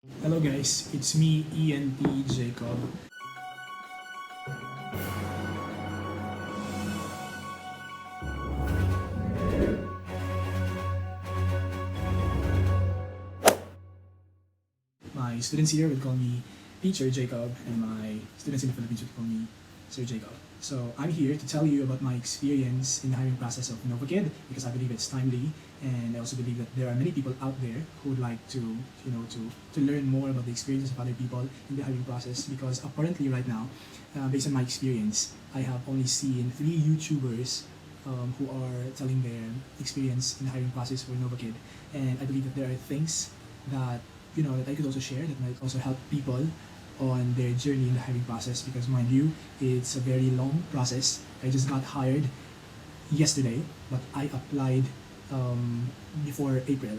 Hello guys, it's me, ENT Jacob. My students here would call me Teacher Jacob, and my students in the Philippines would call me Sir Jacob. So I'm here to tell you about my experience in the hiring process of Novakid because I believe it's timely, and I also believe that there are many people out there who would like to, to learn more about the experiences of other people in the hiring process. Because apparently right now, based on my experience, I have only seen 3 YouTubers who are telling their experience in the hiring process for Novakid, and I believe that there are things that that I could also share that might also help people on their journey in the hiring process. Because mind you, it's a very long process. I just got hired yesterday, but I applied before April.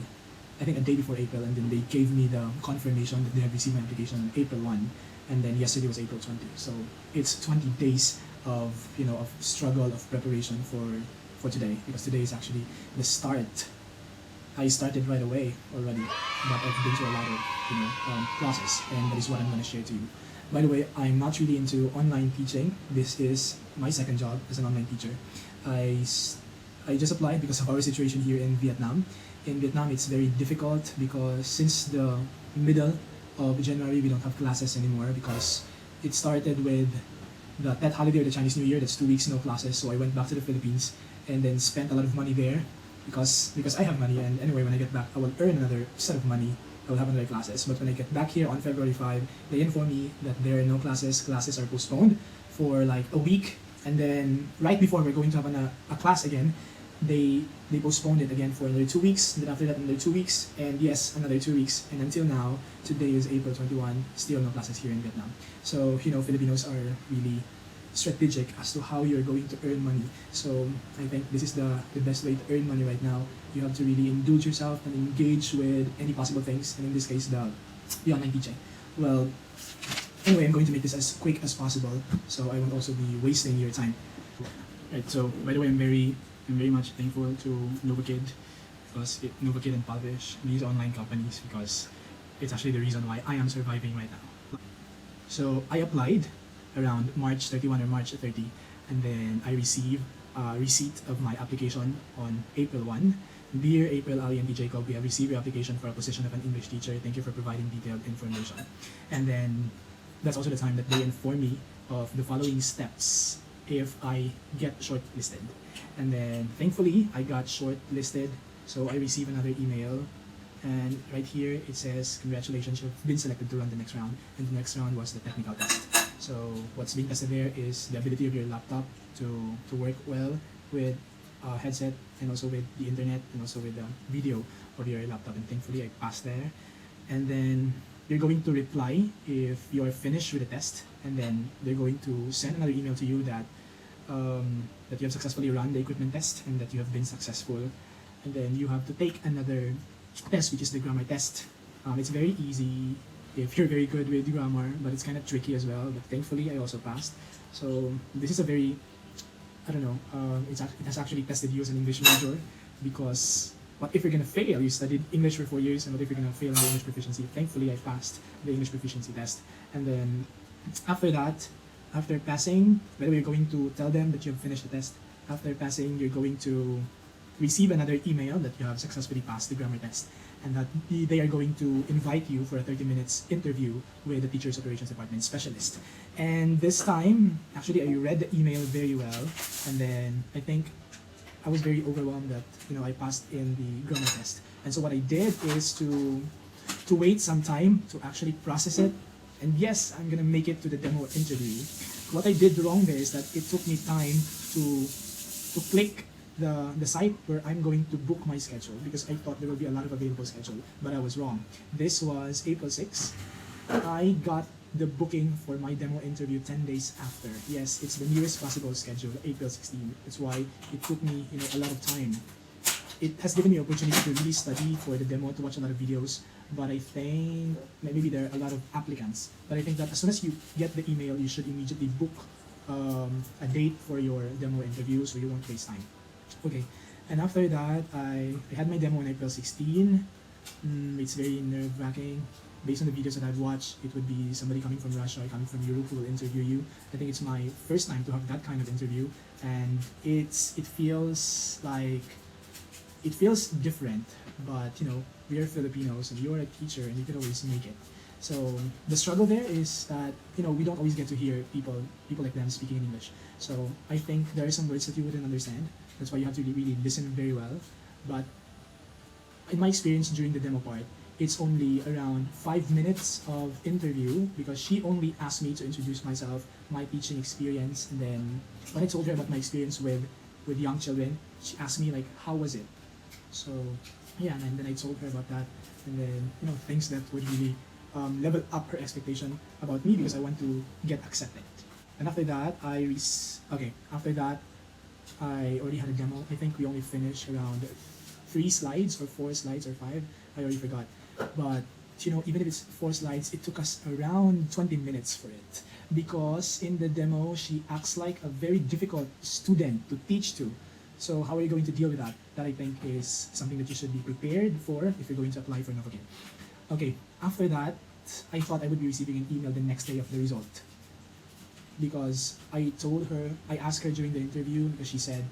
I think a day before April, and then they gave me the confirmation that they have received my application on April 1, and then yesterday was April 20. So it's 20 days of of struggle, of preparation for today, because today is actually the start. I started right away already, but I've been through a lot of process, and that is what I'm going to share to you. By the way, I'm not really into online teaching. This is my second job as an online teacher. I just applied because of our situation here in Vietnam. In Vietnam, it's very difficult because since the middle of January, we don't have classes anymore because it started with the Tet holiday or the Chinese New Year. That's 2 weeks no classes. So I went back to the Philippines and then spent a lot of money there because I have money, and anyway, when I get back I will earn another set of money. I will have another classes. But when I get back here on February 5, they inform me that there are no classes. Classes are postponed for like a week, and then right before we're going to have a class again, they postponed it again for another 2 weeks. Then after that, another 2 weeks, and yes, another 2 weeks, and until now, today is April 21, still no classes here in Vietnam. So Filipinos are really strategic as to how you're going to earn money. So I think this is the best way to earn money right now. You have to really indulge yourself and engage with any possible things, and in this case, the online teaching. Well, anyway, I'm going to make this as quick as possible, so I won't also be wasting your time. Right. So by the way, I'm very much thankful to Novakid because Novakid and Palvish, these online companies, because it's actually the reason why I am surviving right now. So I applied around March 31 or March 30, and then I received a receipt of my application on April 1. Dear April, Ali, and Jacob, we have received your application for a position of an English teacher. Thank you for providing detailed information. And then that's also the time that they inform me of the following steps if I get shortlisted. And then thankfully I got shortlisted, so I received another email, and right here it says congratulations, you've been selected to run the next round. And the next round was the technical test. So what's being tested there is the ability of your laptop to work well with a headset, and also with the internet, and also with the video of your laptop. And thankfully I passed there. And then you're going to reply if you're finished with the test, and then they're going to send another email to you that that you have successfully run the equipment test and that you have been successful. And then you have to take another test, which is the grammar test. It's very easy if you're very good with grammar, but it's kind of tricky as well. But thankfully I also passed. So this is a very, I don't know, it has actually tested you as an English major, because what if you're gonna fail? You studied English for 4 years, and what if you're gonna fail in the English proficiency? Thankfully I passed the English proficiency test. And then after that, after passing, by the way, you're going to tell them that you have finished the test. After passing, you're going to receive another email that you have successfully passed the grammar test, and that they are going to invite you for a 30 minutes interview with the Teachers Operations Department specialist. And this time, actually, I read the email very well, and then I think I was very overwhelmed that I passed in the grammar test. And so what I did is to wait some time to actually process it. And yes, I'm gonna make it to the demo interview. What I did wrong there is that it took me time to click the site where I'm going to book my schedule, because I thought there would be a lot of available schedule, but I was wrong. This was April 6. I got the booking for my demo interview 10 days after. Yes, it's the nearest possible schedule, April 16. That's why it took me a lot of time. It has given me opportunity to really study for the demo, to watch a lot of videos, but I think maybe there are a lot of applicants. But I think that as soon as you get the email, you should immediately book a date for your demo interview so you won't waste time. Okay, and after that, I had my demo on April 16. It's very nerve-wracking. based on the videos that I've watched, it would be somebody coming from Russia or coming from Europe who will interview you. I think it's my first time to have that kind of interview, and it feels like it feels different. But we are Filipinos, and you're a teacher, and you can always make it. So the struggle there is that we don't always get to hear people like them speaking in English. So I think there are some words that you wouldn't understand. That's why you have to really listen very well. But in my experience during the demo part, it's only around 5 minutes of interview, because she only asked me to introduce myself, my teaching experience, and then when I told her about my experience with young children, she asked me like, how was it? So yeah, and then I told her about that, and then things that would really level up her expectation about me, because I want to get accepted. And after that, after that, I already had a demo. I think we only finished around 3 slides or 4 slides or 5. I already forgot. But even if it's 4 slides, it took us around 20 minutes for it, because in the demo she acts like a very difficult student to teach to. So how are you going to deal with that? That I think is something that you should be prepared for if you're going to apply for Novakid. Okay, after that, I thought I would be receiving an email the next day of the result, because I asked her during the interview, because she said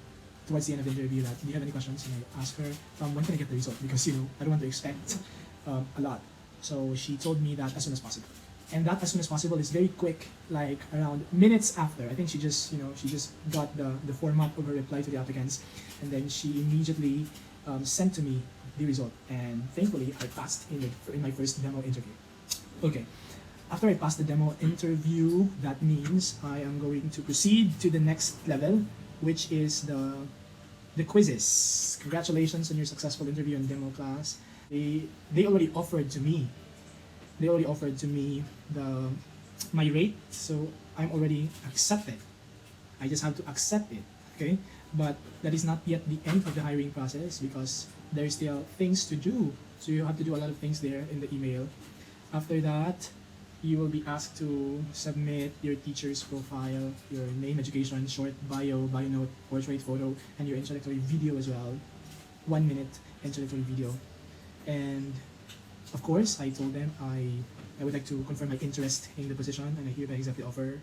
towards the end of the interview that, do you have any questions? And I asked her, when can I get the result? Because I don't want to expect a lot. So she told me that as soon as possible. And that as soon as possible is very quick, like around minutes after. I think she just got the format of her reply to the applicants, and then she immediately sent to me the result. And thankfully, I passed in my first demo interview. Okay, after I passed the demo interview, that means I am going to proceed to the next level, which is the quizzes. Congratulations on your successful interview and demo class. They already offered to me. They already offered to me my rate, so I'm already accepted. I just have to accept it, okay? But that is not yet the end of the hiring process, because there's still things to do. So you have to do a lot of things there in the email. After that, you will be asked to submit your teacher's profile, your name, education, short bio note, portrait photo, and your introductory video as well. 1 minute introductory video. And of course, I told them I would like to confirm my interest in the position, and I hereby accept the offer.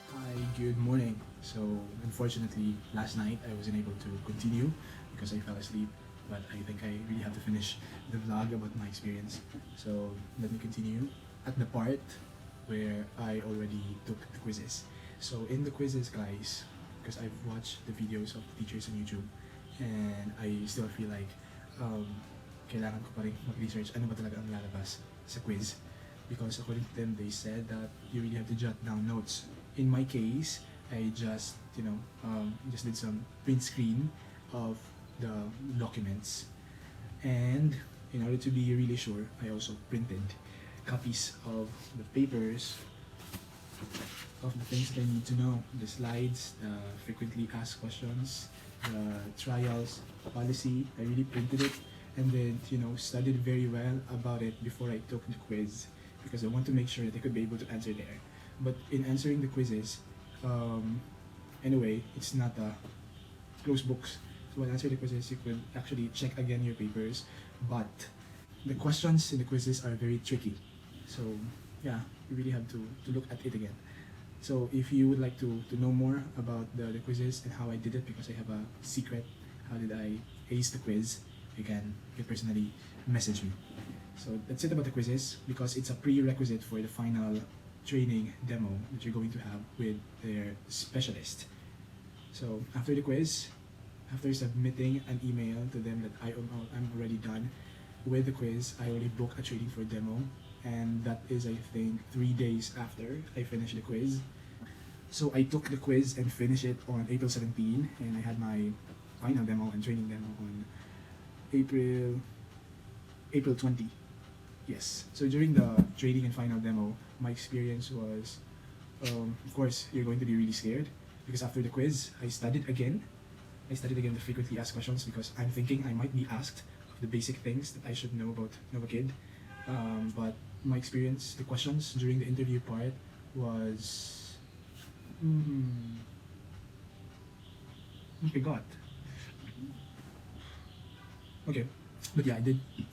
Hi, good morning. So unfortunately, last night I wasn't able to continue because I fell asleep. But I think I really have to finish the vlog about my experience. So let me continue at the part where I already took the quizzes. So in the quizzes, guys, because I've watched the videos of teachers on YouTube, and I still feel like kailangan ko pa rin mag-research ano ba talaga ang lalabas sa quiz. Because according to them, they said that you really have to jot down notes. In my case, I just just did some print screen of the documents, and in order to be really sure, I also printed copies of the papers of the things that I need to know, the slides, the frequently asked questions, the trials policy. I really printed it, and then studied very well about it before I took the quiz, because I want to make sure that I could be able to answer there. But in answering the quizzes, anyway, it's not a closed books. So when answering the quizzes, you could actually check again your papers, but the questions in the quizzes are very tricky. So yeah, you really have to look at it again. So if you would like to know more about the quizzes and how I did it, because I have a secret, how did I ace the quiz, you can personally message me. So that's it about the quizzes, because it's a prerequisite for the final training demo that you're going to have with their specialist. So after the quiz, after submitting an email to them that I'm already done with the quiz, I already booked a training for demo, and that is, I think, 3 days after I finished the quiz. So I took the quiz and finished it on April 17, and I had my final demo and training demo on April 20. Yes. So during the training and final demo, my experience was, of course, you're going to be really scared, because after the quiz, I studied again the frequently asked questions, because I'm thinking I might be asked of the basic things that I should know about Novakid. But my experience, the questions during the interview part was... I forgot. Okay, But yeah,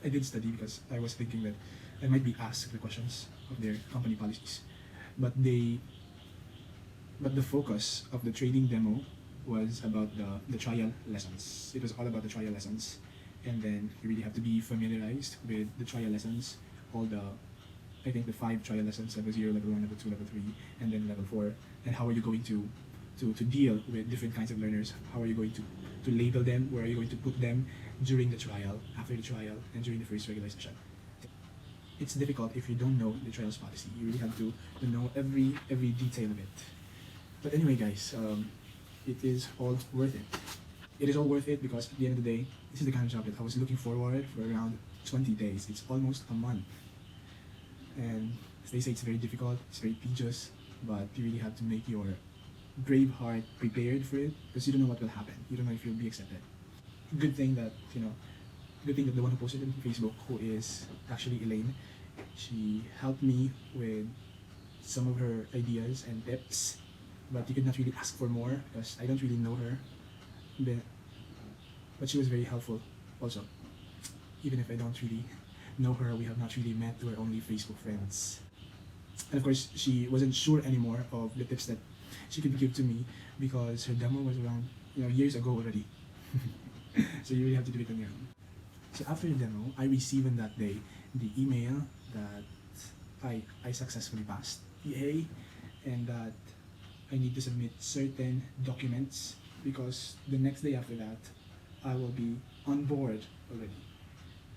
I did study because I was thinking that I might be asked the questions of their company policies. But the focus of the training demo was about the trial lessons. It was all about the trial lessons. And then you really have to be familiarized with the trial lessons, all the, I think the 5 trial lessons, level 0, level 1, level 2, level 3, and then level 4. And how are you going to deal with different kinds of learners? How are you going to label them? Where are you going to put them during the trial, after the trial, and during the first regular session? It's difficult if you don't know the trials policy. You really have to know every detail of it. But anyway, guys, it is all worth it. It is all worth it because at the end of the day, this is the kind of job that I was looking forward for around 20 days. It's almost a month. And as they say, it's very difficult, it's very tedious, but you really have to make your brave heart prepared for it because you don't know what will happen. You don't know if you'll be accepted. Good thing that, good thing that the one who posted it on Facebook, who is actually Eliane, she helped me with some of her ideas and tips, but you could not really ask for more because I don't really know her. But she was very helpful also. Even if I don't really know her, we have not really met, we're only Facebook friends. And of course, she wasn't sure anymore of the tips that she could give to me because her demo was around years ago already. So you really have to do it on your own. So after the demo, I received on that day the email that I successfully passed EA and that I need to submit certain documents because the next day after that, I will be on board already.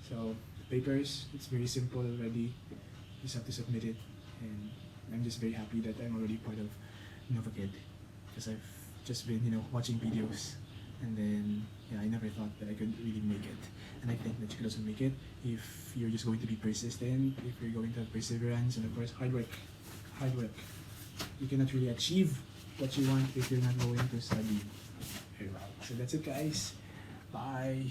So the papers, it's very simple already. You just have to submit it, and I'm just very happy that I'm already part of Novakid because I've just been watching videos, and then I never thought that I could really make it. And I think that you could also make it if you're just going to be persistent, if you're going to have perseverance, and of course hard work. Hard work. You cannot really achieve what you want if you're not going to study very well. So that's it, guys. Bye.